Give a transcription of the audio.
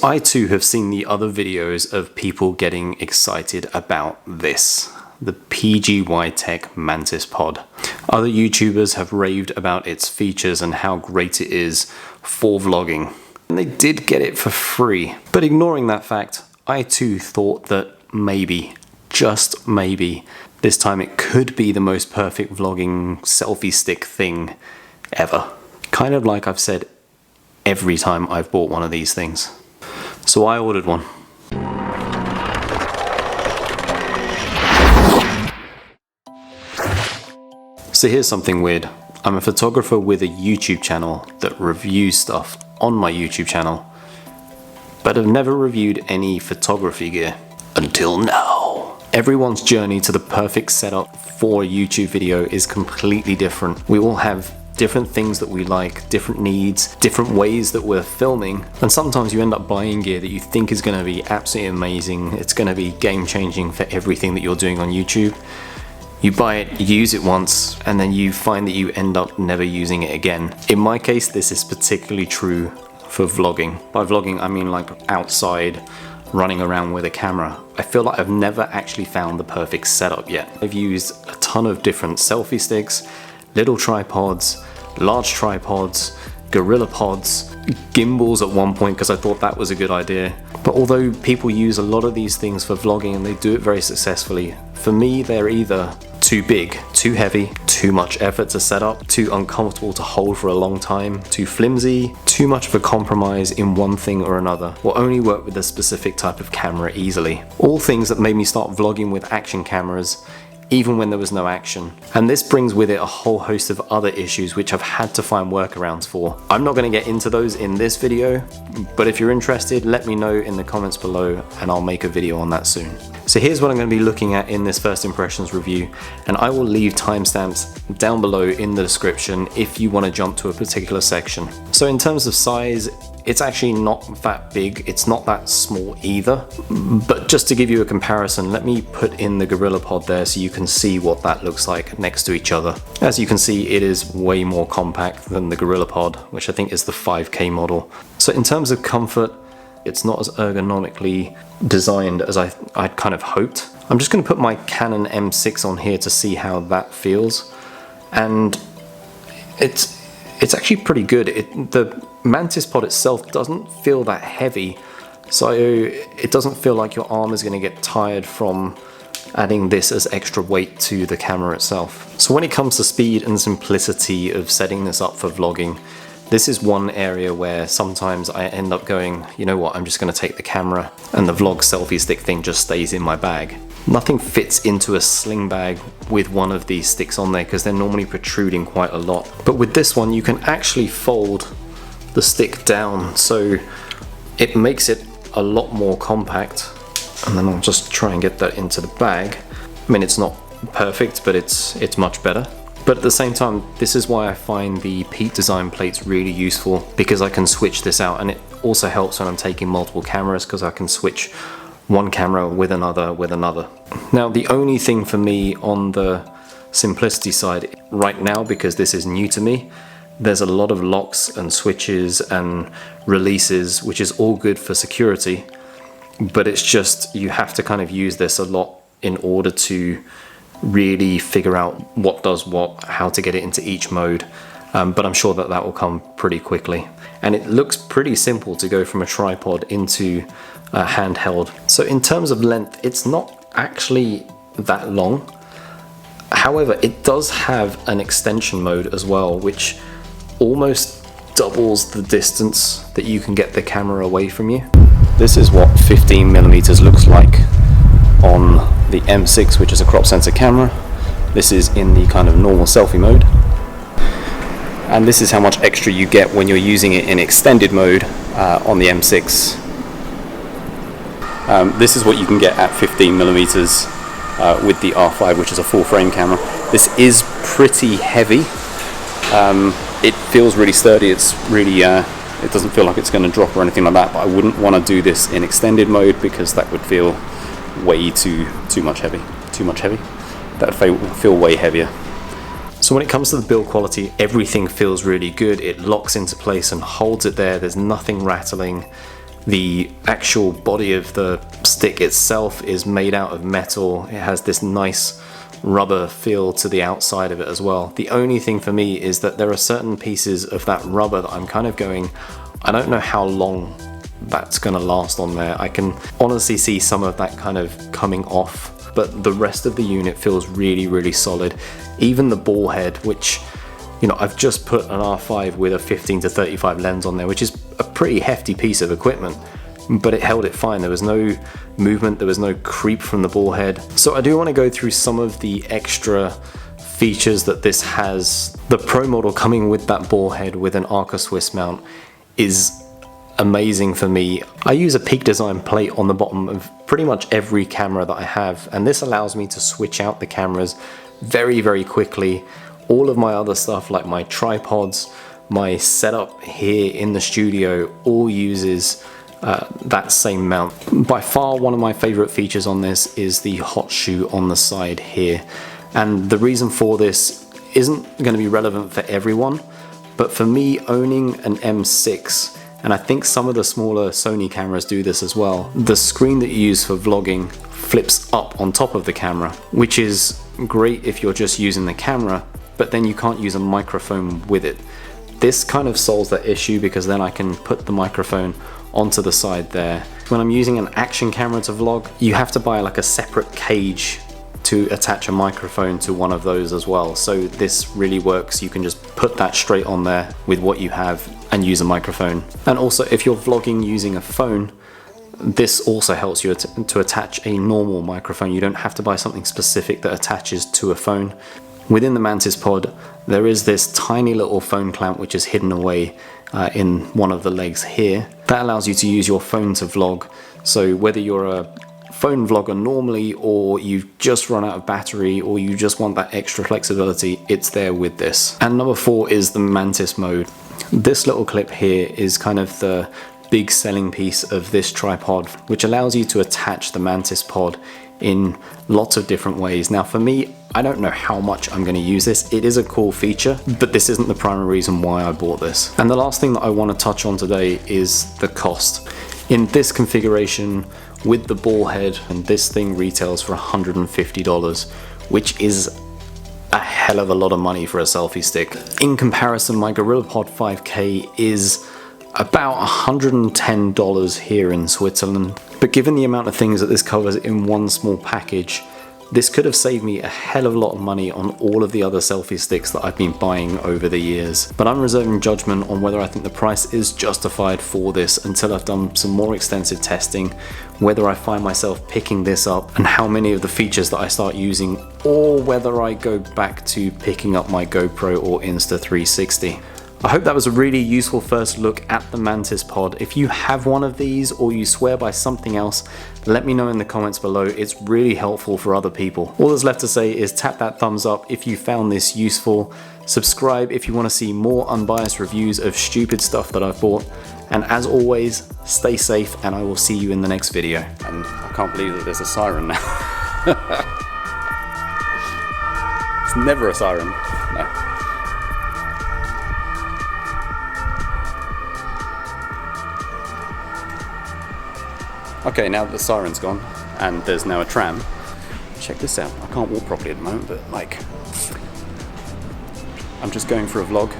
I too have seen the other videos of people getting excited about this, the PGYTech Mantis Pod. Other YouTubers have raved about its features and how great it is for vlogging. And they did get it for free. But ignoring that fact, I too thought that maybe, just maybe, this time it could be the most perfect vlogging selfie stick thing ever. Kind of like I've said every time I've bought one of these things. So I ordered one. So here's something weird. I'm a photographer with a YouTube channel that reviews stuff on my YouTube channel, but I've never reviewed any photography gear until now. Everyone's journey to the perfect setup for a YouTube video is completely different. We all have different things that we like, different needs, different ways that we're filming, and sometimes you end up buying gear that you think is going to be absolutely amazing. It's going to be game-changing for everything that you're doing on YouTube. You buy it, you use it once, and then you find that you end up never using it again. In my case, this is particularly true for vlogging. By vlogging, I mean like outside, running around with a camera. I feel like I've never actually found the perfect setup yet. I've used a ton of different selfie sticks, little tripods, large tripods, gorilla pods, gimbals at one point because I thought that was a good idea. But although people use a lot of these things for vlogging and they do it very successfully, for me they're either too big, too heavy, too much effort to set up, too uncomfortable to hold for a long time, too flimsy, too much of a compromise in one thing or another, or only work with a specific type of camera easily. All things that made me start vlogging with action cameras even when there was no action. And this brings with it a whole host of other issues which I've had to find workarounds for. I'm not going to get into those in this video, but if you're interested, let me know in the comments below and I'll make a video on that soon. So here's what I'm going to be looking at in this first impressions review, and I will leave timestamps down below in the description if you want to jump to a particular section. So in terms of size, it's actually not that big, it's not that small either, but just to give you a comparison, let me put in the Gorilla Pod there so you can see what that looks like next to each other. As you can see, it is way more compact than the Gorilla Pod, which I think is the 5K model. So in terms of comfort, it's not as ergonomically designed as I'd kind of hoped. I'm just going to put my Canon M6 on here to see how that feels, and it's actually pretty good. The Mantis Pod itself doesn't feel that heavy, so it doesn't feel like your arm is going to get tired from adding this as extra weight to the camera itself. So when it comes to speed and simplicity of setting this up for vlogging, this is one area where sometimes I end up going, you know what, I'm just going to take the camera and the vlog selfie stick thing just stays in my bag. Nothing fits into a sling bag with one of these sticks on there because they're normally protruding quite a lot. But with this one, you can actually fold the stick down, so it makes it a lot more compact. And then I'll just try and get that into the bag. I mean, it's not perfect, but it's much better. But at the same time, this is why I find the Peak design plates really useful, because I can switch this out, and it also helps when I'm taking multiple cameras because I can switch one camera with another. Now, the only thing for me on the simplicity side right now, because this is new to me, there's a lot of locks and switches and releases, which is all good for security, but it's just you have to kind of use this a lot in order to really figure out what does what, how to get it into each mode, but I'm sure that will come pretty quickly. And it looks pretty simple to go from a tripod into a handheld. So in terms of length, it's not actually that long. However, it does have an extension mode as well, which almost doubles the distance that you can get the camera away from you. This is what 15mm looks like on the M6, which is a crop sensor camera. This is in the kind of normal selfie mode, and this is how much extra you get when you're using it in extended mode on the M6. This is what you can get at 15mm with the R5, which is a full frame camera. This is pretty heavy. It feels really sturdy. It's really it doesn't feel like it's going to drop or anything like that, but I wouldn't want to do this in extended mode because that would feel way too much heavy. That would feel way heavier. So when it comes to the build quality, everything feels really good. It locks into place and holds it there. There's nothing rattling. The actual body of the stick itself is made out of metal. It has this nice rubber feel to the outside of it as well. The only thing for me is that there are certain pieces of that rubber that I'm kind of going, I don't know how long that's gonna last on there. I can honestly see some of that kind of coming off, but the rest of the unit feels really, really solid. Even the ball head, which, you know, I've just put an R5 with a 15 to 35 lens on there, which is a pretty hefty piece of equipment, but it held it fine. There was no movement, there was no creep from the ball head. So I do want to go through some of the extra features that this has. The Pro model coming with that ball head with an Arca Swiss mount is amazing for me. I use a Peak Design plate on the bottom of pretty much every camera that I have, and this allows me to switch out the cameras very, very quickly. All of my other stuff, like my tripods, my setup here in the studio, all uses that same mount. By far one of my favorite features on this is the hot shoe on the side here, and the reason for this isn't going to be relevant for everyone, but for me, owning an M6, and I think some of the smaller Sony cameras do this as well, the screen that you use for vlogging flips up on top of the camera, which is great if you're just using the camera, but then you can't use a microphone with it. This kind of solves that issue, because then I can put the microphone onto the side there. When I'm using an action camera to vlog, you have to buy like a separate cage to attach a microphone to one of those as well. So this really works. You can just put that straight on there with what you have and use a microphone. And also, if you're vlogging using a phone, this also helps you to attach a normal microphone. You don't have to buy something specific that attaches to a phone. Within the Mantis Pod, there is this tiny little phone clamp which is hidden away in one of the legs here. That allows you to use your phone to vlog. So whether you're a phone vlogger normally, or you've just run out of battery, or you just want that extra flexibility, it's there with this. And number 4 is the Mantis mode. This little clip here is kind of the big selling piece of this tripod, which allows you to attach the Mantis Pod in lots of different ways. Now for me, I don't know how much I'm going to use this. It is a cool feature, but this isn't the primary reason why I bought this. And the last thing that I want to touch on today is the cost. In this configuration with the ball head, and this thing retails for $150, which is a hell of a lot of money for a selfie stick. In comparison, my GorillaPod 5K is about $110 here in Switzerland. But given the amount of things that this covers in one small package, this could have saved me a hell of a lot of money on all of the other selfie sticks that I've been buying over the years. But I'm reserving judgment on whether I think the price is justified for this until I've done some more extensive testing, whether I find myself picking this up and how many of the features that I start using, or whether I go back to picking up my GoPro or Insta360. I hope that was a really useful first look at the Mantis Pod. If you have one of these, or you swear by something else, let me know in the comments below. It's really helpful for other people. All that's left to say is tap that thumbs up if you found this useful. Subscribe if you want to see more unbiased reviews of stupid stuff that I've bought. And as always, stay safe, and I will see you in the next video. And I can't believe that there's a siren now. It's never a siren. No. Okay, now that the siren's gone and there's now a tram, check this out. I can't walk properly at the moment, but like, I'm just going for a vlog.